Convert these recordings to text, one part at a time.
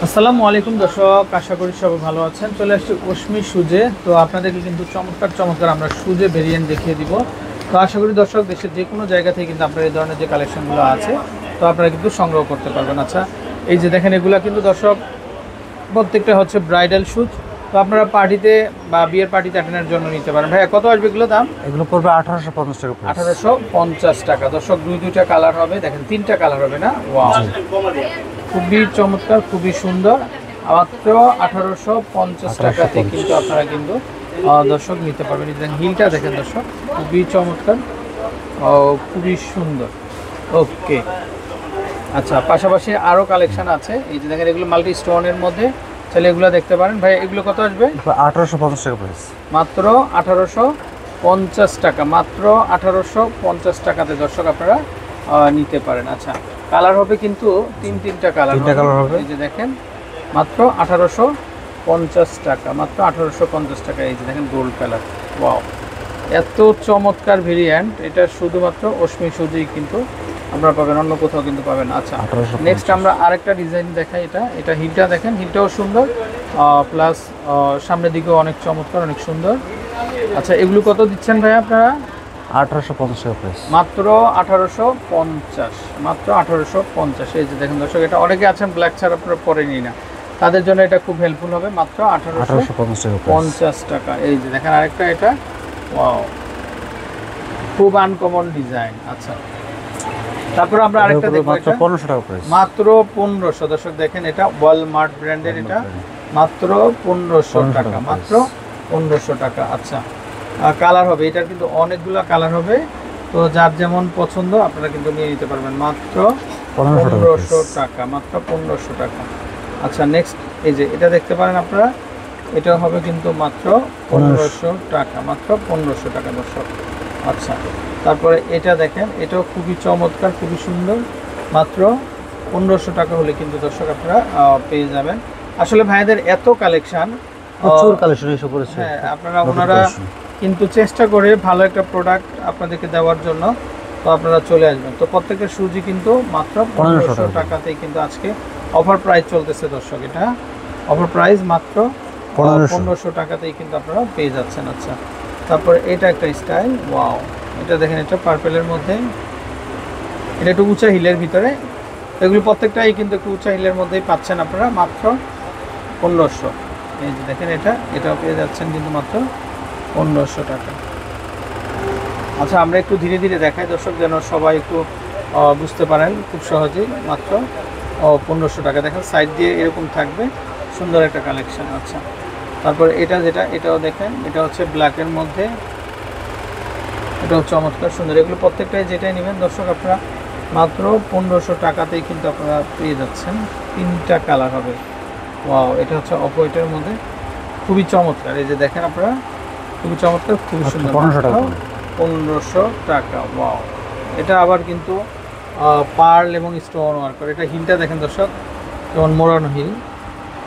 আসসালামু আলাইকুম দর্শক, আশা করি সবাই ভালো আছেন। চলে আসছি অশ্মি সুজে। তো আপনাদেরকে কিন্তু চমৎকার চমৎকার আমরা সুজে ভেরিয়েন্ট দেখিয়ে দিব। তো আশা করি দর্শক দেশের যে কোনো জায়গা থেকে কিন্তু আপনার এই ধরনের যে কালেকশনগুলো আছে তো আপনারা কিন্তু সংগ্রহ করতে পারবেন। আচ্ছা, এই যে দেখেন এগুলা কিন্তু দর্শক প্রত্যেকটা হচ্ছে ব্রাইডাল শুজ। তো আপনারা পার্টিতে বা বিয়ের পার্টিতে অ্যাটেন্ডের জন্য নিতে পারেন। ভাইয়া কত আসবে এগুলো দাম? এগুলো পড়বে 1850 টাকা। 1850 টাকা। দর্শক দুইটা কালার হবে, দেখেন তিনটা কালার হবে না? ওয়াও, খুবই চমৎকার, খুবই সুন্দর। মাত্র 1850 টাকাতে কিন্তু আপনারা কিন্তু দর্শক নিতে পারবেন। দেখেন হিলটা দেখেন দর্শক, খুবই চমৎকার, খুবই সুন্দর। ওকে, আচ্ছা, পাশাপাশি আরও কালেকশন আছে। এই যে দেখেন এগুলো মাল্টি স্টোনের মধ্যে, তাহলে এগুলো দেখতে পারেন। ভাই এগুলো কত আসবে? 1850 টাকা প্রাইস। মাত্র 1850 টাকা। মাত্র 1850 টাকাতে দর্শক আপনারা নিতে পারেন। আচ্ছা, কালার হবে কিন্তু তিনটা কালার হবে। এই যে দেখেন মাত্র 1850 টাকা। মাত্র 1850 টাকা। এই যে দেখেন গোল্ড কালার। ওয়াও, এত চমৎকার ভেরিয়েন্ট। এটা শুধুমাত্র অশ্মি সুজেই কিন্তু আপনারা পাবেন, অন্য কোথাও কিন্তু পাবেন। আচ্ছা, নেক্সট আমরা আরেকটা ডিজাইন দেখাই। এটা হিলটা দেখেন, হিলটাও সুন্দর, প্লাস সামনের দিকেও অনেক চমৎকার, অনেক সুন্দর। আচ্ছা, এগুলো কত দিচ্ছেন ভাই আপনারা? 1850 টাকা প্রাইস। মাত্র 1850। মাত্র 1850। এই যে দেখেন দর্শক, এটা অনেকে আছেন ব্ল্যাক ছাড়া আপনারা পরেনি না, তাদের জন্য এটা খুব হেল্পফুল হবে। মাত্র 1850 টাকা। এই যে দেখেন আরেকটা, এটা ওয়াও, খুব আনকমন ডিজাইন। আচ্ছা, তারপর আমরা আরেকটা দেখব, মাত্র 1500 টাকা প্রাইস। মাত্র 1500। দর্শক দেখেন এটা ওয়ালমার্ট ব্র্যান্ডের, এটা মাত্র 1500 টাকা। মাত্র 1500 টাকা। আচ্ছা, কালার হবে, এটার কিন্তু অনেকগুলো কালার হবে, তো যার যেমন পছন্দ আপনারা কিন্তু নিয়ে নিতে পারবেন। মাত্র 1500 টাকা। মাত্র 1500 টাকা। আচ্ছা, নেক্সট এই যে এটা দেখতে পারেন আপনারা, এটা হবে কিন্তু মাত্র 1500 টাকা। মাত্র 1500 টাকা দর্শক। আচ্ছা, তারপরে এটা দেখেন, এটাও খুবই চমৎকার, খুবই সুন্দর। মাত্র 1500 টাকা হলে কিন্তু দর্শক আপনারা পেয়ে যাবেন। আসলে ভাইদের এত কালেকশন, প্রচুর কালেকশন এসে পড়েছে। হ্যাঁ, ওনারা কিন্তু চেষ্টা করে ভালো একটা প্রোডাক্ট আপনাদেরকে দেওয়ার জন্য, তো আপনারা চলে আসবেন। তো প্রত্যেকের সুজি কিন্তু মাত্র 1500 টাকাতেই কিন্তু আজকে অফার প্রাইস চলতেছে দর্শক। এটা অফার প্রাইস মাত্র 1500 টাকাতেই কিন্তু আপনারা পেয়ে যাচ্ছেন। আচ্ছা, তারপরে এটা একটা স্টাইল, ওয়াও, এটা দেখেন, এটা পার্পেলের মধ্যে, এটা একটু উঁচা হিলের ভিতরে। এগুলো প্রত্যেকটাই কিন্তু একটু উঁচা হিলের মধ্যেই পাচ্ছেন আপনারা মাত্র 1500। এই যে দেখেন এটাও পেয়ে যাচ্ছেন কিন্তু মাত্র 1500 টাকা। আচ্ছা, আমরা একটু ধীরে ধীরে দেখাই দর্শক, যেন সবাই একটু বুঝতে পারেন খুব সহজেই। মাত্র 1500 টাকা। দেখেন সাইড দিয়ে এরকম থাকবে, সুন্দর একটা কালেকশন। আচ্ছা, তারপর এটাও দেখেন, এটা হচ্ছে ব্ল্যাকের মধ্যে, এটাও চমৎকার সুন্দর। এগুলো প্রত্যেকটাই যেটাই নেবেন দর্শক আপনারা মাত্র 1500 টাকাতেই কিন্তু আপনারা পেয়ে যাচ্ছেন। তিনটা কালার হবে। ওয়াও, এটা হচ্ছে অফ হোয়াইটের মধ্যে, খুবই চমৎকার। এই যে দেখেন আপনারা, খুবই চমৎকার, খুবই সুন্দর। 1500 টাকা। ওয়াও, এটা আবার কিন্তু পার্ল এবং স্টোন ওয়ার্ক করে। এটা হিলটা দেখেন দর্শক, যেমন মোড়ানো হিল।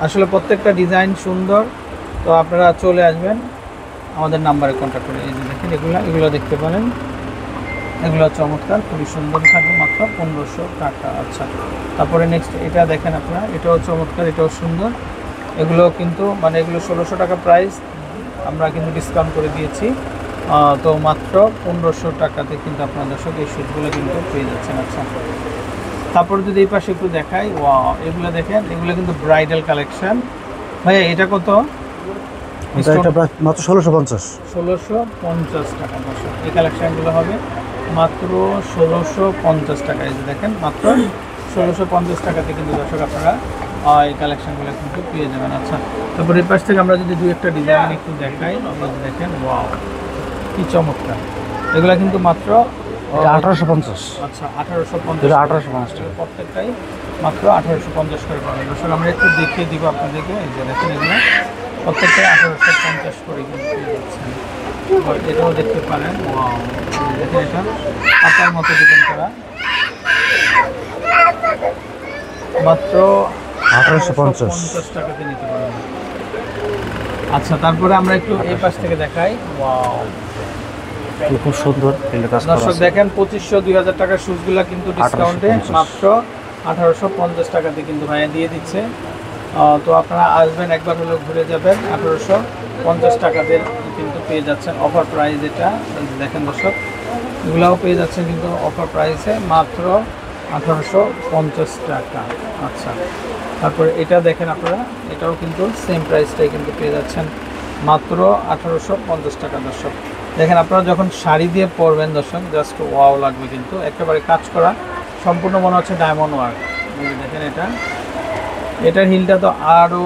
আসলে প্রত্যেকটা ডিজাইন সুন্দর। তো আপনারা চলে আসবেন আমাদের নাম্বারে কন্ট্যাক্ট করে। এই যে দেখেন এগুলো দেখতে পারেন, এগুলো চমৎকার, খুবই সুন্দর থাকবে। মাত্র 1500 টাকা। আচ্ছা, তারপরে নেক্সট এটা দেখেন আপনারা, এটাও চমৎকার, এটাও সুন্দর। এগুলো কিন্তু মানে এগুলো 1600 টাকা প্রাইস, আমরা কিন্তু ডিসকাউন্ট করে দিয়েছি। তো মাত্র 1500 টাকাতে কিন্তু আপনার দর্শক এই শুটগুলো কিন্তু পেয়ে যাচ্ছেন। আচ্ছা, তারপরে যদি এই পাশে একটু দেখাই, ওয়াও, এগুলো দেখেন, এগুলো কিন্তু ব্রাইডাল কালেকশন। ভাইয়া এটা কত? মাত্র 1650। 1650 টাকা দর্শক। এই কালেকশনগুলো হবে মাত্র 1650 টাকা। এই যে দেখেন মাত্র 1650 টাকাতে কিন্তু দর্শক আপনারা এই কালেকশনগুলো কিন্তু পেয়ে যাবেন। আচ্ছা, তারপর এই পাশ থেকে আমরা যদি দুই একটা ডিজাইন একটু দেখাই, দেখেন ওয়াও, কি চমৎকার। এগুলো কিন্তু মাত্র 1850। আচ্ছা, 1850 টাকা। প্রত্যেকটাই মাত্র 1850 করে পাবেন দর্শক। আমরা একটু দেখিয়ে দিব আপনাদেরকে। এই যে দেখেন, এগুলো প্রত্যেকটাই 1850 করে কিন্তু পেয়ে যাচ্ছেন। এটাও দেখতে পারেন, ওয়াও, দেখেন এটা পাতার মতো ডিজাইন করা, মাত্র 1850 টাকাতে নিতে পারবেন। আচ্ছা, তারপরে আমরা একটু এই পাশ থেকে দেখাই, ওয়াও, খুব সুন্দর। দর্শক দেখেন 2500-2000 টাকার শুজগুলা কিন্তু ডিসকাউন্টে মাত্র 1850 টাকাতে কিন্তু ভাইয়া দিয়ে দিচ্ছে। তো আপনারা আসবেন, একবার হলেও ঘুরে যাবেন। 1850 টাকাদের কিন্তু পেয়ে যাচ্ছেন অফার প্রাইস। এটা দেখেন দর্শক, এগুলাও পেয়ে যাচ্ছেন কিন্তু অফার প্রাইসে মাত্র 1850 টাকা। আচ্ছা, তারপরে এটা দেখেন আপনারা, এটাও কিন্তু সেম প্রাইসটাই কিন্তু পেয়ে যাচ্ছেন মাত্র 1850 টাকা। দর্শক দেখেন, আপনারা যখন শাড়ি দিয়ে পরবেন দর্শক, জাস্ট ওয়াও লাগবে কিন্তু, একেবারে কাজ করা, সম্পূর্ণ মনে হচ্ছে ডায়মন্ড ওয়ার্ক। দেখেন এটার হিলটা তো আরও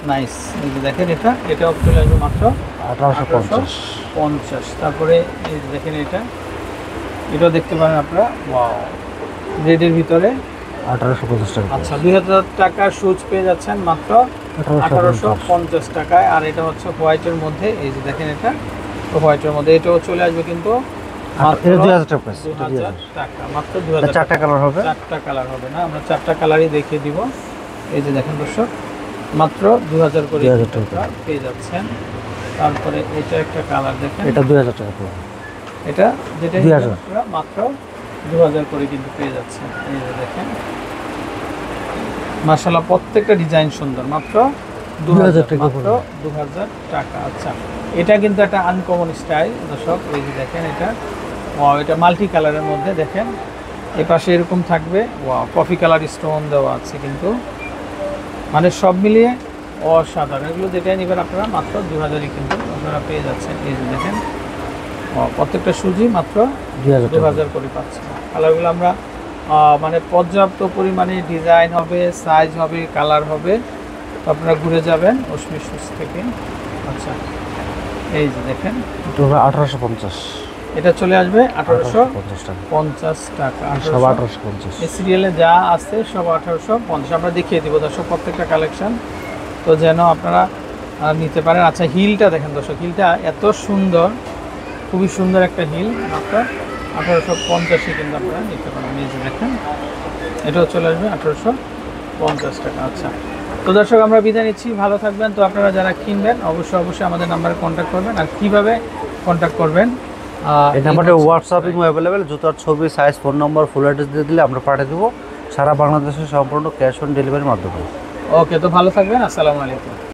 নাইস। এই যে দেখেন, এটাও চলে আসবে মাত্র 1850। তারপরে এই যে দেখেন, এটাও দেখতে পারেন আপনারা, ওয়াও, রেডের ভিতরে 1850 টাকা। আচ্ছা, 2000 টাকার শুজ পেয়ে যাচ্ছেন মাত্র 1850 টাকায়। আর এটা হচ্ছে হোয়াইটের মধ্যে, এই যে দেখেন, এটা হোয়াইটের মধ্যে, এটাও চলে আসবে কিন্তু মাত্র 2000 টাকা প্রাইস। 2000 টাকা, মাত্র 2000 চারটা কালার হবে। চারটা কালার হবে না, আমরা চারটা কালারই দেখিয়ে দিব। এই যে দেখেন দর্শক, মাত্র 2000 করে 2000 টাকা পেয়ে যাচ্ছেন। তারপরে এটা একটা কালার দেখেন, এটা 2000 টাকা পড়বে। এটা যেটা 2000 আপনারা মাত্র 2000 করে কিন্তু পেয়ে যাচ্ছেন। এই যে দেখেন, মাশাআল্লাহ প্রত্যেকটা ডিজাইন সুন্দর, মাত্র 2000 টাকা মাত্র 2000 টাকা। আচ্ছা, এটা কিন্তু একটা আনকমন স্টাইল দর্শক। এই যে দেখেন, ওয়াও, এটা মাল্টি কালারের মধ্যে দেখেন, এই পাশে এরকম থাকবে, ওয়াও, কফি কালার স্টোন দেওয়া আছে কিন্তু, মানে সব মিলিয়ে অসাধারণ। এগুলো যেটাই নেবেন আপনারা মাত্র 2000-ই কিন্তু আপনারা পেয়ে যাচ্ছেন। এই যে দেখেন, প্রত্যেকটা সুজি মাত্র 2000 করে পাচ্ছেন। কালারগুলো আমরা মানে পর্যাপ্ত পরিমাণে ডিজাইন হবে, সাইজ হবে, কালার হবে, তো আপনারা ঘুরে যাবেন অশ্মি সুজ থেকে। আচ্ছা, এই যে দেখেন, এটা হবে 1850। এটা চলে আসবে 1850 টাকা। 1850 টাকা। সব 1850। এই সিরিয়ালে যা আছে সব 1850। আমরা দেখিয়ে দিব দর্শক প্রত্যেকটা কালেকশন, তো যেন আপনারা নিতে পারেন। আচ্ছা, হিলটা দেখেন দর্শক, হিলটা এত সুন্দর, খুবই সুন্দর একটা হিল, মাত্র 1850-ই কিন্তু আপনারা নিতে পারেন। এই যে দেখেন, এটাও চলে আসবে 1850 টাকা। আচ্ছা, তো দর্শক আমরা বিদায় নিচ্ছি, ভালো থাকবেন। তো আপনারা যারা কিনবেন অবশ্যই আমাদের নাম্বারে কন্ট্যাক্ট করবেন। আর কিভাবে কন্ট্যাক্ট করবেন, এই নাম্বারে হোয়াটসঅ্যাপ ইমো অ্যাভেলেবেল। জুতার ছবি, সাইজ, ফোন নম্বর, ফুল অ্যাড্রেস দিয়ে দিলে আমরা পাঠিয়ে দেবো সারা বাংলাদেশে, সম্পূর্ণ ক্যাশ অন ডেলিভারির মাধ্যমে। ওকে, তো ভালো থাকবেন, আসসালামু আলাইকুম।